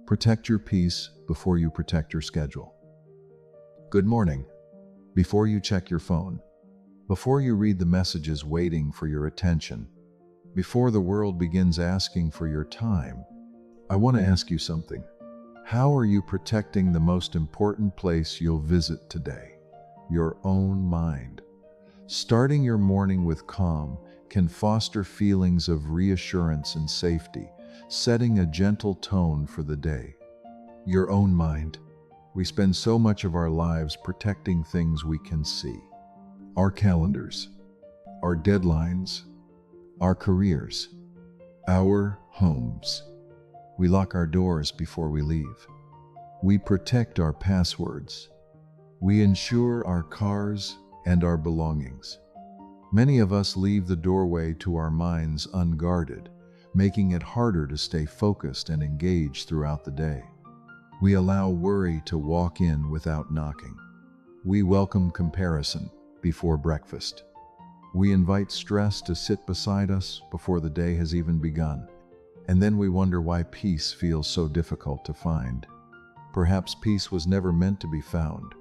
Protect your peace before you protect your schedule. Good morning. Before you check your phone, before you read the messages waiting for your attention, before the world begins asking for your time, I want to ask you something. How are you protecting the most important place you'll visit today? Your own mind. Starting your morning with calm can foster feelings of reassurance and safety, setting a gentle tone for the day. Your own mind. We spend so much of our lives protecting things we can see. Our calendars, our deadlines, our careers, our homes. We lock our doors before we leave. We protect our passwords. We insure our cars and our belongings. Many of us leave the doorway to our minds unguarded, making it harder to stay focused and engaged throughout the day. We allow worry to walk in without knocking. We welcome comparison before breakfast. We invite stress to sit beside us before the day has even begun. And then we wonder why peace feels so difficult to find. Perhaps peace was never meant to be found.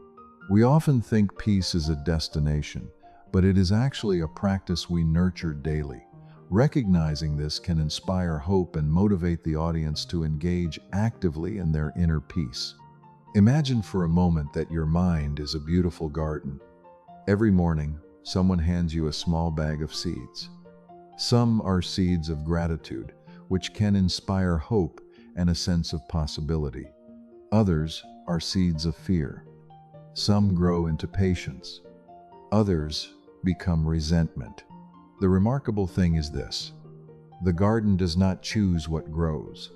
We often think peace is a destination, but it is actually a practice we nurture daily. Recognizing this can inspire hope and motivate the audience to engage actively in their inner peace. Imagine for a moment that your mind is a beautiful garden. Every morning, someone hands you a small bag of seeds. Some are seeds of gratitude, which can inspire hope and a sense of possibility. Others are seeds of fear. Some grow into patience. Others become resentment. The remarkable thing is this: the garden does not choose what grows.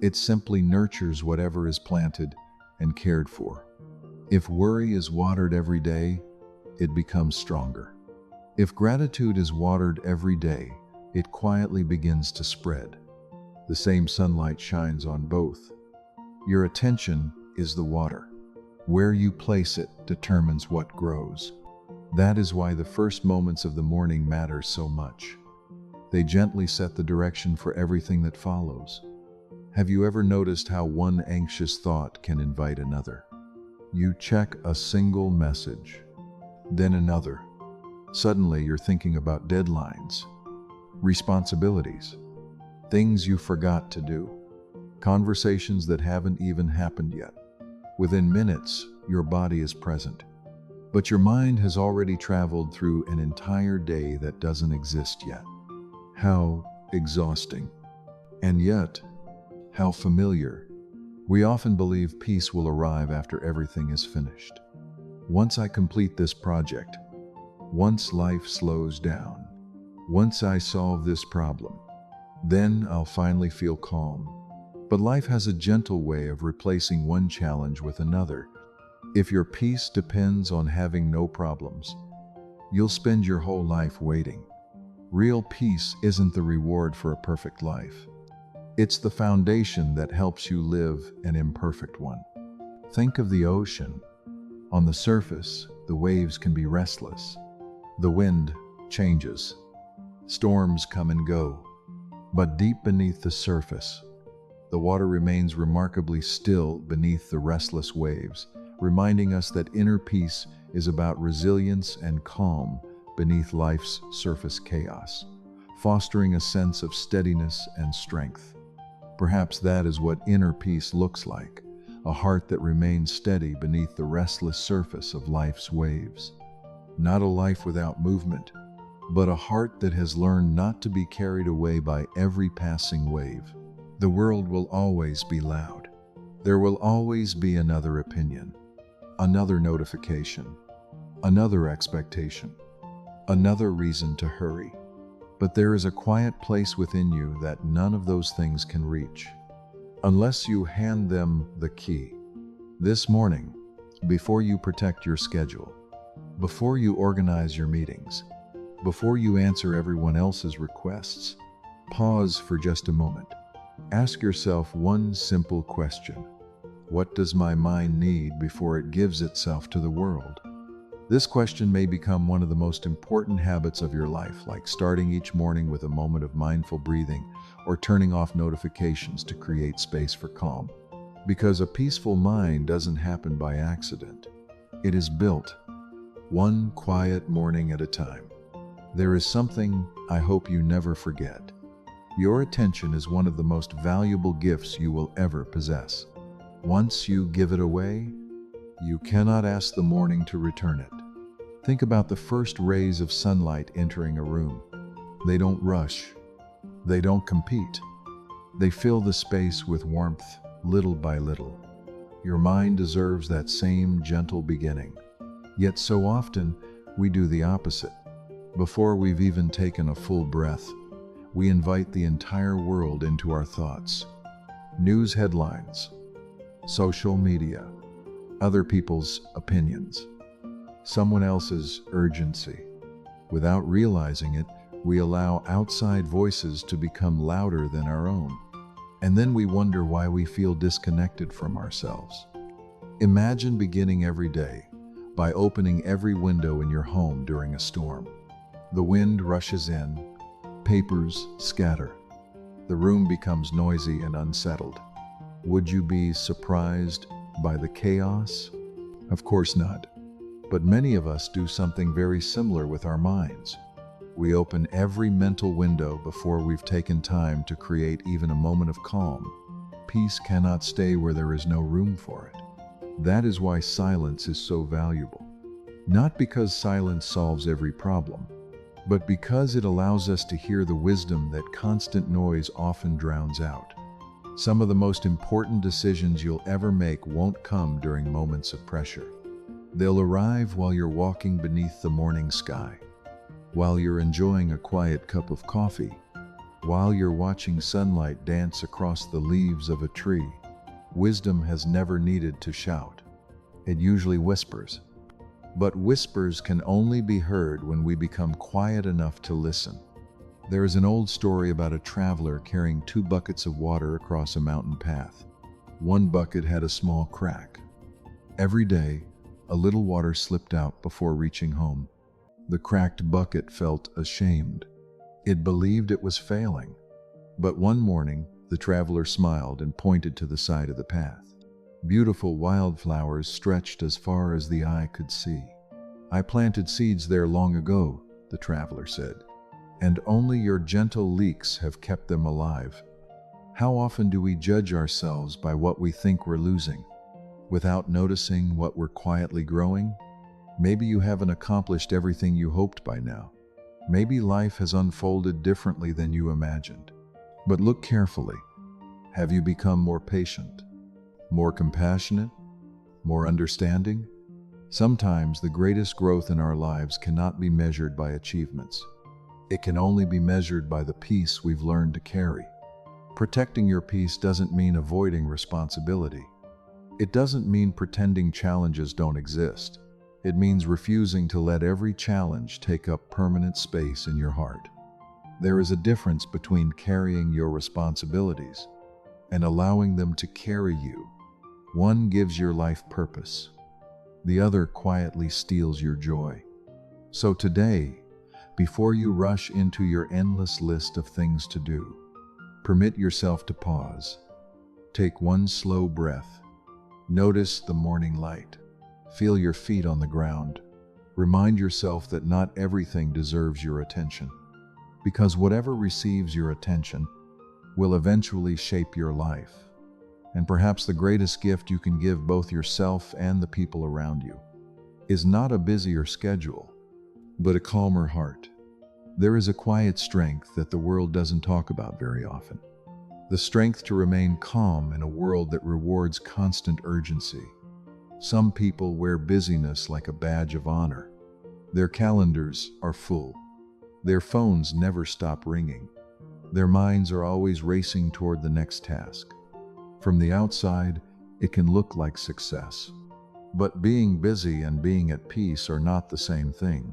It simply nurtures whatever is planted and cared for. If worry is watered every day, it becomes stronger. If gratitude is watered every day, it quietly begins to spread. The same sunlight shines on both. Your attention is the water. Where you place it determines what grows. That is why the first moments of the morning matter so much. They gently set the direction for everything that follows. Have you ever noticed how one anxious thought can invite another? You check a single message, then another. Suddenly you're thinking about deadlines, responsibilities, things you forgot to do, conversations that haven't even happened yet. Within minutes, your body is present, but your mind has already traveled through an entire day that doesn't exist yet. How exhausting. And yet, how familiar. We often believe peace will arrive after everything is finished. Once I complete this project, once life slows down, once I solve this problem, then I'll finally feel calm. But life has a gentle way of replacing one challenge with another. If your peace depends on having no problems, you'll spend your whole life waiting. Real peace isn't the reward for a perfect life. It's the foundation that helps you live an imperfect one. Think of the ocean. On the surface, the waves can be restless. The wind changes. Storms come and go. But deep beneath the surface, the water remains remarkably still beneath the restless waves, reminding us that inner peace is about resilience and calm beneath life's surface chaos, fostering a sense of steadiness and strength. Perhaps that is what inner peace looks like, a heart that remains steady beneath the restless surface of life's waves. Not a life without movement, but a heart that has learned not to be carried away by every passing wave. The world will always be loud. There will always be another opinion, another notification, another expectation, another reason to hurry. But there is a quiet place within you that none of those things can reach, unless you hand them the key. This morning, before you protect your schedule, before you organize your meetings, before you answer everyone else's requests, pause for just a moment. Ask yourself one simple question. What does my mind need before it gives itself to the world? This question may become one of the most important habits of your life, like starting each morning with a moment of mindful breathing or turning off notifications to create space for calm. Because a peaceful mind doesn't happen by accident. It is built, one quiet morning at a time. There is something I hope you never forget. Your attention is one of the most valuable gifts you will ever possess. Once you give it away, you cannot ask the morning to return it. Think about the first rays of sunlight entering a room. They don't rush. They don't compete. They fill the space with warmth, little by little. Your mind deserves that same gentle beginning. Yet so often, we do the opposite. Before we've even taken a full breath, we invite the entire world into our thoughts. News headlines, social media, other people's opinions, someone else's urgency. Without realizing it, we allow outside voices to become louder than our own. And then we wonder why we feel disconnected from ourselves. Imagine beginning every day by opening every window in your home during a storm. The wind rushes in, papers scatter. The room becomes noisy and unsettled. Would you be surprised by the chaos? Of course not. But many of us do something very similar with our minds. We open every mental window before we've taken time to create even a moment of calm. Peace cannot stay where there is no room for it. That is why silence is so valuable. Not because silence solves every problem, but because it allows us to hear the wisdom that constant noise often drowns out. Some of the most important decisions you'll ever make won't come during moments of pressure. They'll arrive while you're walking beneath the morning sky, while you're enjoying a quiet cup of coffee, while you're watching sunlight dance across the leaves of a tree. Wisdom has never needed to shout. It usually whispers. But whispers can only be heard when we become quiet enough to listen. There is an old story about a traveler carrying 2 buckets of water across a mountain path. One bucket had a small crack. Every day, a little water slipped out before reaching home. The cracked bucket felt ashamed. It believed it was failing. But one morning, the traveler smiled and pointed to the side of the path. Beautiful wildflowers stretched as far as the eye could see. "I planted seeds there long ago," the traveler said, "and only your gentle leaks have kept them alive." How often do we judge ourselves by what we think we're losing, without noticing what we're quietly growing? Maybe you haven't accomplished everything you hoped by now. Maybe life has unfolded differently than you imagined. But look carefully. Have you become more patient, more compassionate, more understanding? Sometimes the greatest growth in our lives cannot be measured by achievements. It can only be measured by the peace we've learned to carry. Protecting your peace doesn't mean avoiding responsibility. It doesn't mean pretending challenges don't exist. It means refusing to let every challenge take up permanent space in your heart. There is a difference between carrying your responsibilities and allowing them to carry you. One gives your life purpose. The other quietly steals your joy. So today, before you rush into your endless list of things to do, permit yourself to pause. Take one slow breath. Notice the morning light. Feel your feet on the ground. Remind yourself that not everything deserves your attention, because whatever receives your attention will eventually shape your life. And perhaps the greatest gift you can give both yourself and the people around you is not a busier schedule, but a calmer heart. There is a quiet strength that the world doesn't talk about very often. The strength to remain calm in a world that rewards constant urgency. Some people wear busyness like a badge of honor. Their calendars are full. Their phones never stop ringing. Their minds are always racing toward the next task. From the outside, it can look like success. But being busy and being at peace are not the same thing.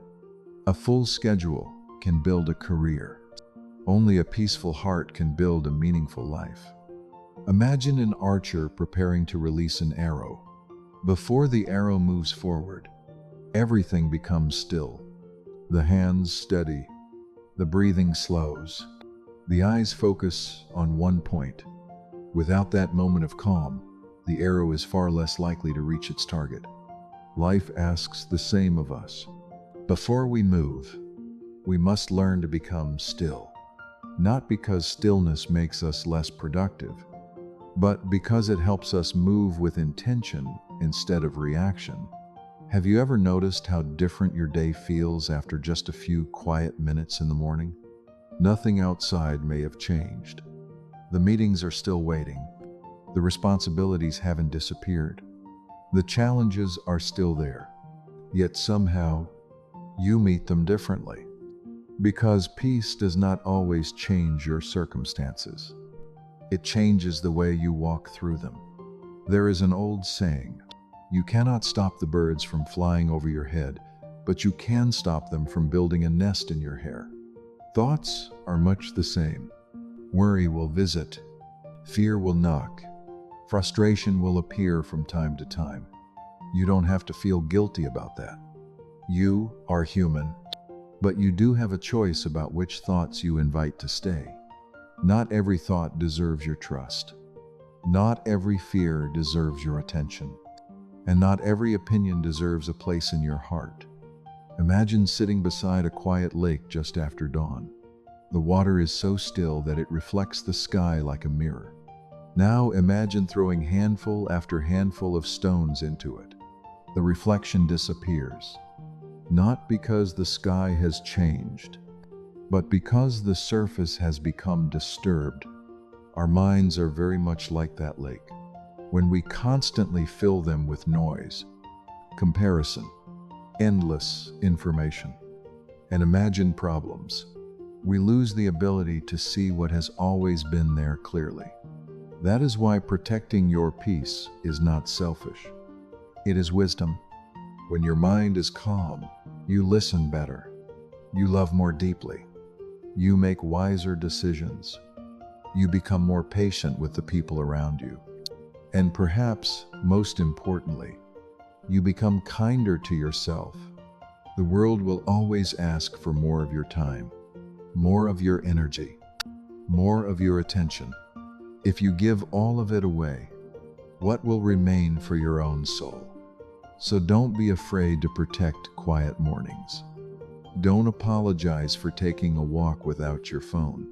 A full schedule can build a career. Only a peaceful heart can build a meaningful life. Imagine an archer preparing to release an arrow. Before the arrow moves forward, everything becomes still. The hands steady, the breathing slows, the eyes focus on one point. Without that moment of calm, the arrow is far less likely to reach its target. Life asks the same of us. Before we move, we must learn to become still. Not because stillness makes us less productive, but because it helps us move with intention instead of reaction. Have you ever noticed how different your day feels after just a few quiet minutes in the morning? Nothing outside may have changed. The meetings are still waiting. The responsibilities haven't disappeared. The challenges are still there. Yet somehow, you meet them differently. Because peace does not always change your circumstances. It changes the way you walk through them. There is an old saying, you cannot stop the birds from flying over your head, but you can stop them from building a nest in your hair. Thoughts are much the same. Worry will visit. Fear will knock. Frustration will appear from time to time. You don't have to feel guilty about that. You are human, but you do have a choice about which thoughts you invite to stay. Not every thought deserves your trust. Not every fear deserves your attention. And not every opinion deserves a place in your heart. Imagine sitting beside a quiet lake just after dawn. The water is so still that it reflects the sky like a mirror. Now imagine throwing handful after handful of stones into it. The reflection disappears. Not because the sky has changed, but because the surface has become disturbed. Our minds are very much like that lake. When we constantly fill them with noise, comparison, endless information, and imagined problems, we lose the ability to see what has always been there clearly. That is why protecting your peace is not selfish. It is wisdom. When your mind is calm, you listen better. You love more deeply. You make wiser decisions. You become more patient with the people around you. And perhaps, most importantly, you become kinder to yourself. The world will always ask for more of your time, more of your energy, more of your attention. If you give all of it away, what will remain for your own soul? So don't be afraid to protect quiet mornings. Don't apologize for taking a walk without your phone.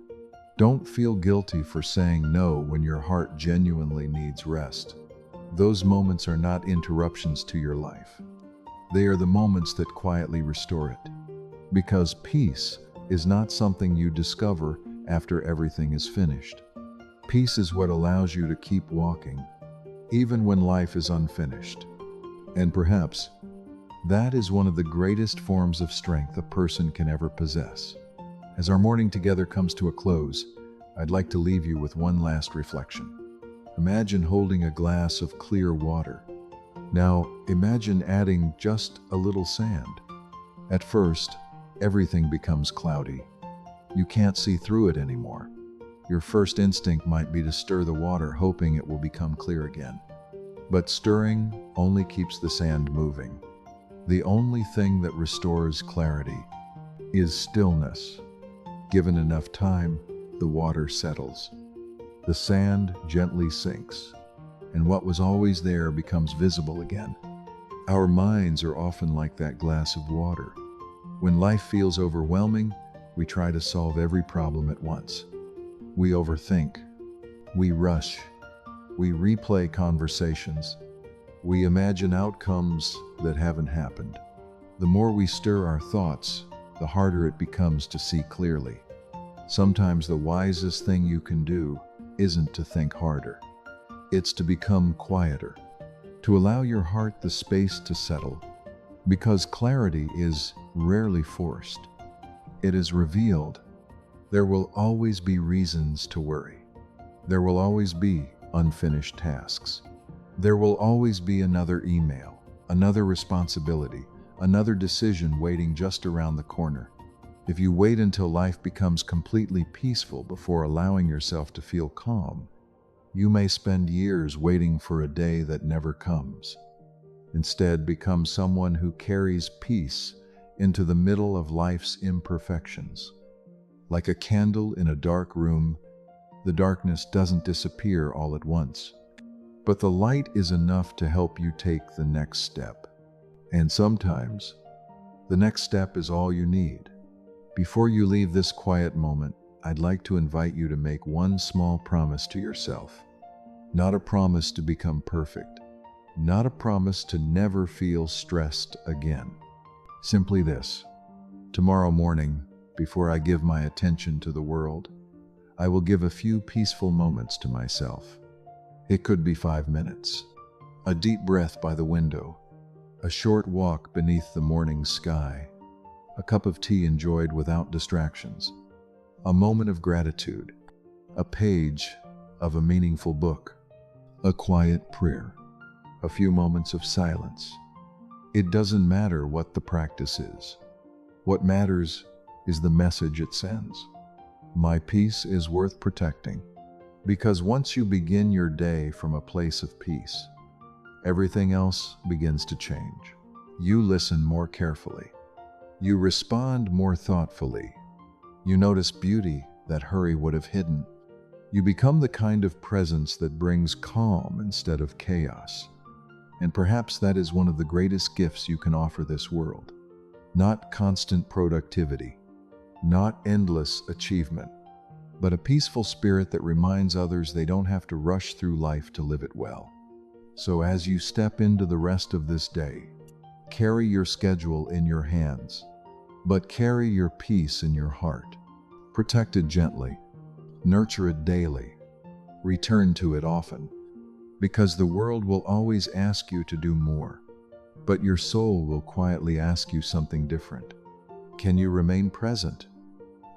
Don't feel guilty for saying no when your heart genuinely needs rest. Those moments are not interruptions to your life. They are the moments that quietly restore it. Because peace is not something you discover after everything is finished. Peace is what allows you to keep walking, even when life is unfinished. And perhaps, that is one of the greatest forms of strength a person can ever possess. As our morning together comes to a close, I'd like to leave you with one last reflection. Imagine holding a glass of clear water. Now, imagine adding just a little sand. At first, everything becomes cloudy. You can't see through it anymore. Your first instinct might be to stir the water, hoping it will become clear again. But stirring only keeps the sand moving. The only thing that restores clarity is stillness. Given enough time, the water settles. The sand gently sinks, and what was always there becomes visible again. Our minds are often like that glass of water. When life feels overwhelming, we try to solve every problem at once. We overthink. We rush. We replay conversations. We imagine outcomes that haven't happened. The more we stir our thoughts, the harder it becomes to see clearly. Sometimes the wisest thing you can do isn't to think harder. It's to become quieter, to allow your heart the space to settle, because clarity is rarely forced. It is revealed. There will always be reasons to worry. There will always be unfinished tasks. There will always be another email, another responsibility, another decision waiting just around the corner. If you wait until life becomes completely peaceful before allowing yourself to feel calm, you may spend years waiting for a day that never comes. Instead, become someone who carries peace into the middle of life's imperfections. Like a candle in a dark room, the darkness doesn't disappear all at once. but the light is enough to help you take the next step. And sometimes, the next step is all you need. Before you leave this quiet moment, I'd like to invite you to make one small promise to yourself. Not a promise to become perfect. Not a promise to never feel stressed again. Simply this: tomorrow morning, before I give my attention to the world, I will give a few peaceful moments to myself. It could be 5 minutes, a deep breath by the window, a short walk beneath the morning sky, a cup of tea enjoyed without distractions, a moment of gratitude, a page of a meaningful book, a quiet prayer, a few moments of silence. It doesn't matter what the practice is. What matters is the message it sends. My peace is worth protecting, because once you begin your day from a place of peace, everything else begins to change. You listen more carefully. You respond more thoughtfully. You notice beauty that hurry would have hidden. You become the kind of presence that brings calm instead of chaos. And perhaps that is one of the greatest gifts you can offer this world. Not constant productivity, not endless achievement, but a peaceful spirit that reminds others they don't have to rush through life to live it well. So as you step into the rest of this day, carry your schedule in your hands, but carry your peace in your heart. Protect it gently, nurture it daily, return to it often, because the world will always ask you to do more, but your soul will quietly ask you something different. Can you remain present?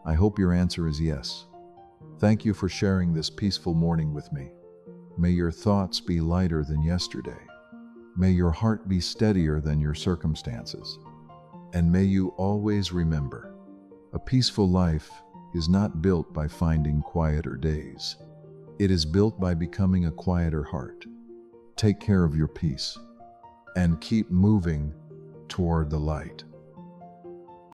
I hope your answer is yes. Thank you for sharing this peaceful morning with me. May your thoughts be lighter than yesterday. May your heart be steadier than your circumstances. And may you always remember, a peaceful life is not built by finding quieter days. It is built by becoming a quieter heart. Take care of your peace and keep moving toward the light.